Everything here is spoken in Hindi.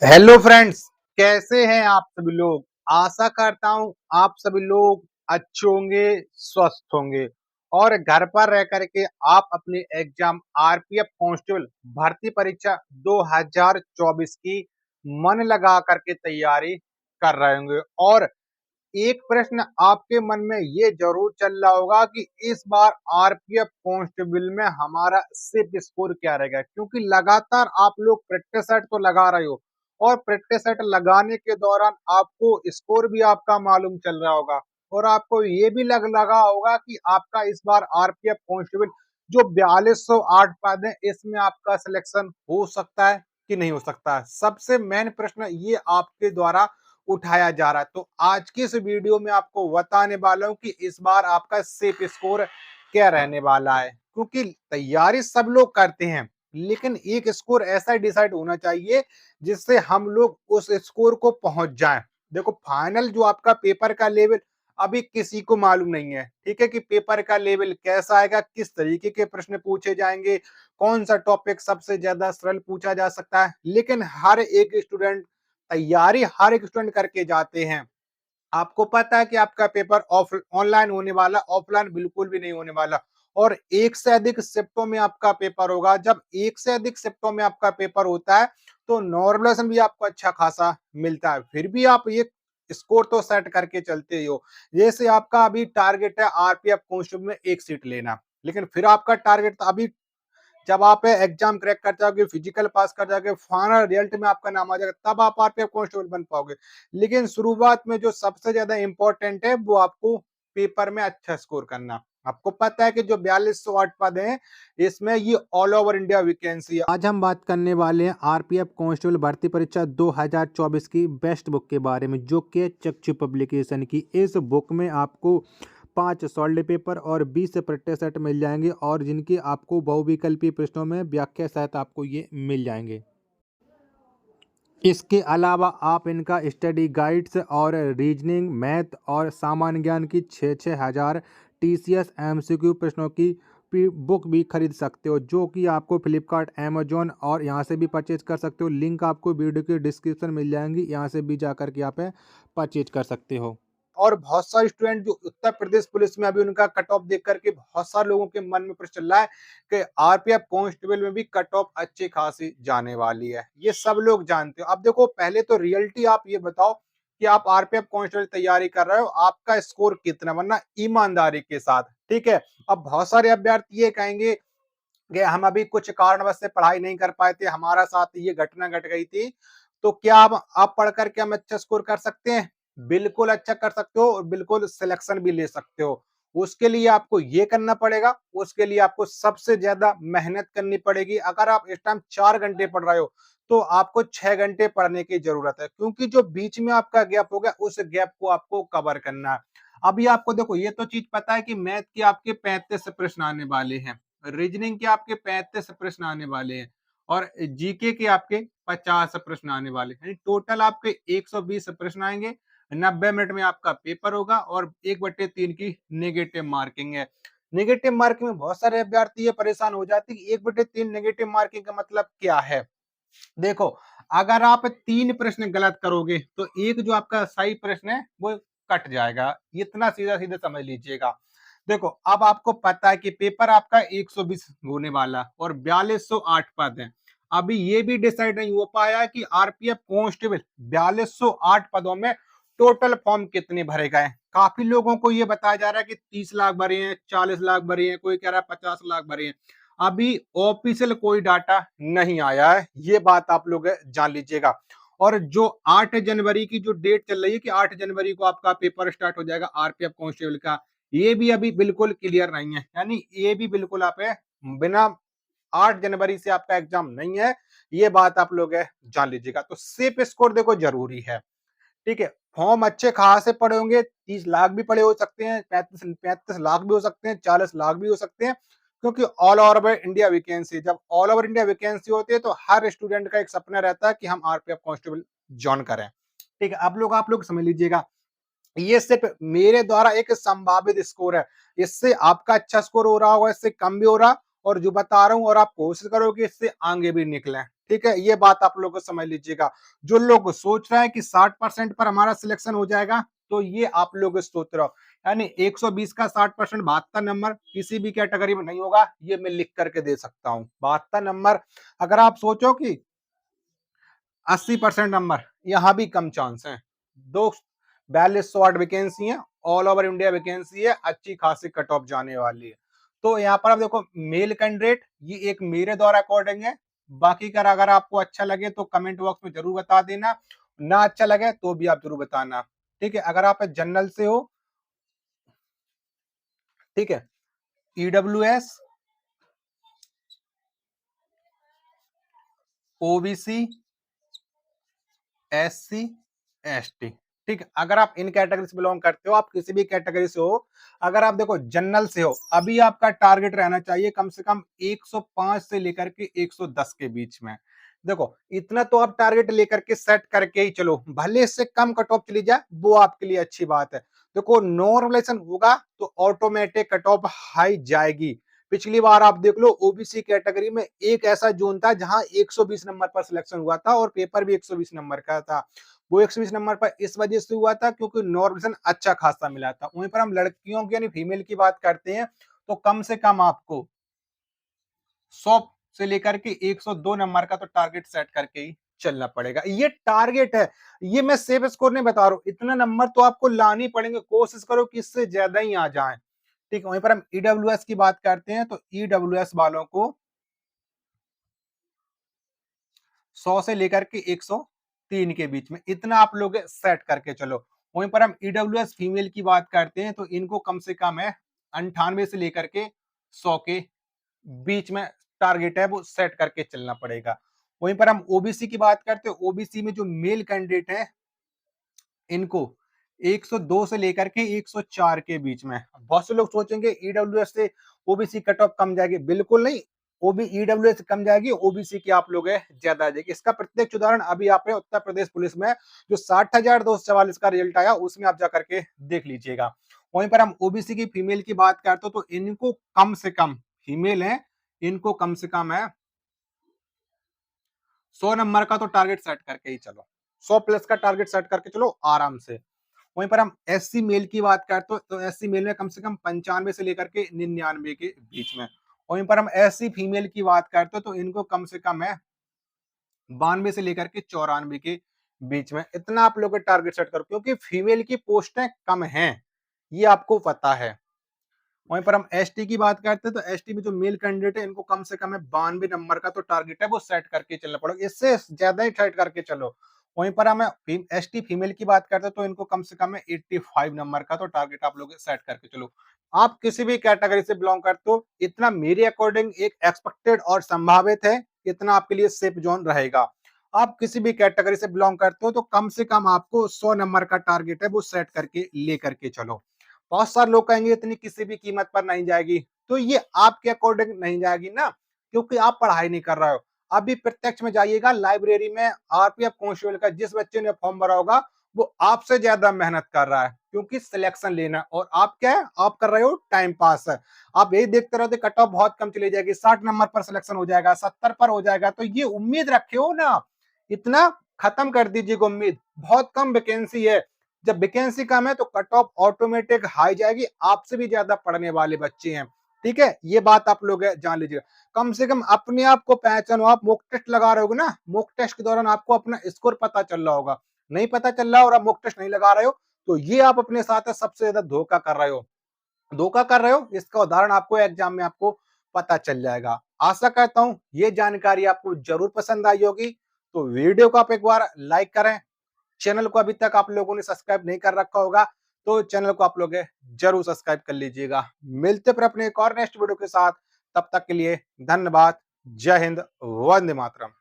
हेलो फ्रेंड्स, कैसे हैं आप सभी लोग। आशा करता हूं आप सभी लोग अच्छे होंगे, स्वस्थ होंगे और घर पर रह करके आप अपने एग्जाम आरपीएफ कांस्टेबल भर्ती परीक्षा 2024 की मन लगा करके तैयारी कर रहे होंगे। और एक प्रश्न आपके मन में ये जरूर चल रहा होगा कि इस बार आरपीएफ कांस्टेबल में हमारा सिप स्कोर क्या रहेगा, क्योंकि लगातार आप लोग प्रैक्टिस सेट तो लगा रहे हो और प्रैक्टिस सेट लगाने के दौरान आपको स्कोर भी आपका मालूम चल रहा होगा और आपको ये भी लगा होगा कि आपका इस बार आरपीएफ कांस्टेबल जो 4208 पद है इसमें आपका सिलेक्शन हो सकता है कि नहीं हो सकता है। सबसे मेन प्रश्न ये आपके द्वारा उठाया जा रहा है। तो आज की इस वीडियो में आपको बताने वाला हूं कि इस बार आपका सेफ स्कोर क्या रहने वाला है, क्योंकि तैयारी सब लोग करते हैं लेकिन एक स्कोर ऐसा डिसाइड होना चाहिए जिससे हम लोग उस स्कोर को पहुंच जाएं। देखो, फाइनल जो आपका पेपर का लेवल अभी किसी को मालूम नहीं है, ठीक है, कि पेपर का लेवल कैसा आएगा, किस तरीके के प्रश्न पूछे जाएंगे, कौन सा टॉपिक सबसे ज्यादा सरल पूछा जा सकता है। लेकिन हर एक स्टूडेंट तैयारी हर एक स्टूडेंट करके जाते हैं। आपको पता है कि आपका पेपर ऑफ ऑनलाइन होने वाला, ऑफलाइन बिल्कुल भी नहीं होने वाला। और एक से अधिक शिफ्टों में आपका पेपर होगा। जब एक से अधिक शिफ्टों में आपका पेपर होता है तो नॉर्मलाइजेशन भी आपको अच्छा खासा मिलता है। फिर भी आप ये स्कोर तो सेट करके चलते ही हो। जैसे आपका अभी टारगेट है आरपीएफ कांस्टेबल में एक सीट लेना, लेकिन फिर आपका टारगेट अभी जब आप एग्जाम क्रैक कर जाओगे, फिजिकल पास कर जाओगे, फाइनल रिजल्ट में आपका नाम आ जाएगा, तब आप आरपीएफ कांस्टेबल बन पाओगे। लेकिन शुरुआत में जो सबसे ज्यादा इंपॉर्टेंट है वो आपको पेपर में अच्छा स्कोर करना। आपको पता है कि जो 4208 पद हैं इसमें ये ऑल ओवर इंडिया वैकेंसी है। आज हम बात करने वाले हैं आरपीएफ कांस्टेबल भर्ती परीक्षा 2024 की बेस्ट बुक के बारे में, जो कि चक्षु पब्लिकेशन की। इस बुक में आपको 5 सॉल्ड पेपर और 20 प्रैक्टिस सेट मिल जाएंगे और जिनकी आपको बहुविकल्पीय प्रश्नों में व्याख्या सहित आपको ये मिल जाएंगे। इसके अलावा आप इनका स्टडी गाइड्स और रीजनिंग, मैथ और सामान्य ज्ञान की 6-6 हज़ार टीसीएस एमसीक्यू प्रश्नों की बुक भी खरीद सकते हो, जो कि आपको फ्लिपकार्ट, अमेजोन और यहाँ से भी परचेज कर सकते हो। लिंक आपको वीडियो के डिस्क्रिप्शन मिल जाएंगी, यहाँ से भी जाकर के आप परचेज कर सकते हो। और बहुत सारे स्टूडेंट जो उत्तर प्रदेश पुलिस में अभी उनका कट ऑफ देख करके बहुत सारे लोगों के मन में प्रश्न चल रहा है कि आरपीएफ कांस्टेबल में भी कट ऑफ अच्छी खासी जाने वाली है। ये सब लोग जानते हो। अब देखो, पहले तो रियलिटी आप ये बताओ कि आप आरपीएफ कांस्टेबल तैयारी कर रहे हो, आपका स्कोर कितना, वरना ईमानदारी के साथ, ठीक है। अब बहुत सारे अभ्यर्थी ये कहेंगे कि हम अभी कुछ कारणवश से पढ़ाई नहीं कर पाए थे, हमारा साथ ये घटना घट गई थी, तो क्या आप पढ़ करके हम अच्छा स्कोर कर सकते हैं? बिल्कुल अच्छा कर सकते हो और बिल्कुल सिलेक्शन भी ले सकते हो। उसके लिए आपको ये करना पड़ेगा, उसके लिए आपको सबसे ज्यादा मेहनत करनी पड़ेगी। अगर आप इस टाइम 4 घंटे पढ़ रहे हो तो आपको 6 घंटे पढ़ने की जरूरत है, क्योंकि जो बीच में आपका गैप हो गया उस गैप को आपको कवर करना है। अभी आपको देखो, ये तो चीज पता है कि मैथ के आपके 35 प्रश्न आने वाले हैं, रीजनिंग के आपके 35 प्रश्न आने वाले हैं और जीके के आपके 50 प्रश्न आने वाले हैं। टोटल आपके 120 प्रश्न आएंगे। 90 मिनट में आपका पेपर होगा और 1/3 की नेगेटिव मार्किंग है। नेगेटिव मार्किंग में बहुत सारे अभ्यर्थी ये परेशान हो जाते हैं कि 1/3 नेगेटिव मार्किंग का मतलब क्या है। देखो, अगर आप 3 प्रश्न गलत करोगे तो एक जो आपका सही प्रश्न है वो कट जाएगा। इतना सीधा सीधा समझ लीजिएगा। देखो, अब आपको पता है कि पेपर आपका 120 होने वाला और 4208 पद है। अभी ये भी डिसाइड नहीं हो पाया है कि आरपीएफ कांस्टेबल 4208 पदों में टोटल फॉर्म कितने भरे गए। काफी लोगों को ये बताया जा रहा है कि 30 लाख भरे हैं, 40 लाख भरे हैं, कोई कह रहा है 50 लाख भरे हैं। अभी ऑफिशियल कोई डाटा नहीं आया है, ये बात आप लोग जान लीजिएगा। और जो 8 जनवरी की जो डेट चल रही है कि 8 जनवरी को आपका पेपर स्टार्ट हो जाएगा आरपीएफ कांस्टेबल का, ये भी अभी बिल्कुल क्लियर नहीं है। यानी ये भी बिल्कुल आप बिना 8 जनवरी से आपका एग्जाम नहीं है, ये बात आप लोग जान लीजिएगा। तो सेफ स्कोर देखो जरूरी है, ठीक है। फॉर्म अच्छे खासे पड़े होंगे, 30 लाख भी पड़े हो सकते हैं, 35 लाख भी हो सकते हैं, 40 लाख भी हो सकते हैं, क्योंकि ऑल ओवर इंडिया वैकेंसी, जब ऑल ओवर इंडिया वैकेंसी होती है तो हर स्टूडेंट का एक सपना रहता है कि हम आरपीएफ कांस्टेबल ज्वाइन करें, ठीक है। आप लोग समझ लीजिएगा, ये सिर्फ मेरे द्वारा एक संभावित स्कोर है। इससे आपका अच्छा स्कोर हो रहा होगा, इससे कम भी हो रहा, और जो बता रहा हूं और आप कोशिश करो कि इससे आगे भी निकलें, ठीक है, ये बात आप लोग को समझ लीजिएगा। जो लोग सोच रहे हैं कि 60% पर हमारा सिलेक्शन हो जाएगा, तो ये आप लोग सोच रहे हो, यानी 120 का 60% 72 नंबर किसी भी कैटेगरी में नहीं होगा, ये मैं लिख करके दे सकता हूँ। 72 नंबर, अगर आप सोचो कि 80% नंबर, यहाँ भी कम चांस है। दो 4200 वैकेंसी है, ऑल ओवर इंडिया वैकेंसी है, अच्छी खासी कट ऑफ जाने वाली है। तो यहाँ पर आप देखो मेल कैंडिडेट, ये एक मेरे द्वारा अकॉर्डिंग है। बाकी का अगर आपको अच्छा लगे तो कमेंट बॉक्स में जरूर बता देना, ना अच्छा लगे तो भी आप जरूर बताना। ठीक है, अगर आप जनरल से हो, ठीक है, ईडब्ल्यूएस, ओबीसी, एससी, एसटी, ठीक है, अगर आप इन कैटेगरी से बिलोंग करते हो, आप किसी भी कैटेगरी से हो, अगर आप देखो जनरल से हो, अभी आपका टारगेट रहना चाहिए कम से कम 105 से लेकर के 110 के बीच में। देखो इतना तो आप टारगेट लेकर के सेट करके ही चलो, भले इससे कम कट ऑफ चली जाए वो आपके लिए अच्छी बात है। देखो नॉर्मलाइजेशन होगा तो ऑटोमेटिक कट ऑफ हाई जाएगी। पिछली बार आप देख लो ओबीसी कैटेगरी में एक ऐसा जोन था जहां 120 नंबर पर सिलेक्शन हुआ था और पेपर भी 120 नंबर का था। वो 120 नंबर पर इस वजह से हुआ था क्योंकि नॉर्मलाइजेशन अच्छा खासा मिला था। वहीं पर हम लड़कियों की यानी फीमेल की बात करते हैं तो कम से कम आपको 100 से लेकर के 102 नंबर का तो टारगेट सेट करके ही चलना पड़ेगा। ये टारगेट है, ये मैं सेफ स्कोर नहीं बता रहा हूं, इतना नंबर तो आपको लानी पड़ेंगे, कोशिश करो कि इससे ज्यादा ही आ जाए। ठीक है, वहीं पर हम ईडब्ल्यूएस की बात करते हैं तो ईडब्ल्यूएस वालों को 100 से लेकर के 103 के बीच में इतना आप लोग सेट करके चलो। वहीं पर हम ईडब्ल्यूएस फीमेल की बात करते हैं तो इनको कम से कम है 98 से लेकर के 100 के बीच में टारगेट है वो सेट करके चलना पड़ेगा। वहीं पर हम ओबीसी की बात करते हैं, ओबीसी में जो मेल कैंडिडेट है इनको 102 से लेकर के 104 के बीच में। बहुत से लोग सोचेंगे ईडब्ल्यूएस से ओबीसी कट ऑफ कम जाएगी, बिल्कुल नहीं। ओबी ईडब्ल्यूएस कम जाएगी, ओबीसी की आप लोग है ज्यादा आ जाएगी। इसका प्रत्यक्ष उदाहरण अभी आप उत्तर प्रदेश पुलिस में जो 60,244 का रिजल्ट आया उसमें आप जाकर के देख लीजिएगा। वहीं पर हम ओबीसी की फीमेल की बात करते हो तो इनको कम से कम, फीमेल है, इनको कम से कम है 100 नंबर का तो टारगेट सेट करके ही चलो, 100 प्लस का टारगेट सेट करके चलो आराम से। वहीं पर हम एससी मेल की बात करते हो तो एससी मेल में कम से कम 95 से लेकर के 99 के बीच में। वहीं पर हम एससी फीमेल की बात करते हो तो इनको कम से कम है 92 से लेकर के 94 के बीच में। इतना आप लोग टारगेट सेट करो क्योंकि फीमेल की पोस्टें कम हैं, ये आपको पता है। वहीं पर हम एसटी की बात करते हैं तो एसटी में जो मेल कैंडिडेट है इनको कम से कम है 92 नंबर का तो टारगेट है वो सेट करके चलना पड़ेगा, इससे ज्यादा ही सेट करके चलो। वहीं पर हम एसटी फीमेल की बात करते हैं तो इनको कम से कम है 85 नंबर का तो टारगेट आप लोग सेट करके चलो। आप किसी भी कैटेगरी से बिलोंग करते हो, इतना मेरे अकॉर्डिंग एक एक्सपेक्टेड और संभावित है, इतना आपके लिए सेफ जोन रहेगा। आप किसी भी कैटेगरी से बिलोंग करते हो तो कम से कम आपको 100 नंबर का टारगेट है वो सेट करके लेकर के चलो। बहुत सारे लोग कहेंगे इतनी किसी भी कीमत पर नहीं जाएगी, तो ये आपके अकॉर्डिंग नहीं जाएगी ना, क्योंकि आप पढ़ाई नहीं कर रहे हो। अभी प्रत्यक्ष में जाइएगा लाइब्रेरी में, आरपीएफ कांस्टेबल का जिस बच्चे ने फॉर्म भरा होगा वो आपसे ज्यादा मेहनत कर रहा है क्योंकि सिलेक्शन लेना, और आप क्या है, आप कर रहे हो टाइम पास है। आप यही देखते रहते कट ऑफ बहुत कम चली जाएगी, 60 नंबर पर सिलेक्शन हो जाएगा, 70 पर हो जाएगा, तो ये उम्मीद रखे हो ना, इतना खत्म कर दीजिएगा उम्मीद। बहुत कम वैकेंसी है, जब वैकेंसी कम है तो कट ऑफ ऑटोमेटिक हाई जाएगी, आपसे भी ज्यादा पढ़ने वाले बच्चे हैं। ठीक है, ये बात आप लोग जान लीजिएगा। कम से कम अपने आप को पहचानो, आप मॉक टेस्ट लगा रहे होगे ना, मॉक टेस्ट के दौरान आपको अपना स्कोर पता चल रहा होगा। नहीं पता चल रहा और आप मॉक टेस्ट नहीं लगा रहे हो तो ये आप अपने साथ सबसे ज्यादा धोखा कर रहे हो, धोखा कर रहे हो, इसका उदाहरण आपको एग्जाम में आपको पता चल जाएगा। आशा करता हूं ये जानकारी आपको जरूर पसंद आई होगी, तो वीडियो को आप एक बार लाइक करें। चैनल को अभी तक आप लोगों ने सब्सक्राइब नहीं कर रखा होगा तो चैनल को आप लोग जरूर सब्सक्राइब कर लीजिएगा। मिलते फिर अपने एक और नेक्स्ट वीडियो के साथ, तब तक के लिए धन्यवाद। जय हिंद, वंदे मातरम।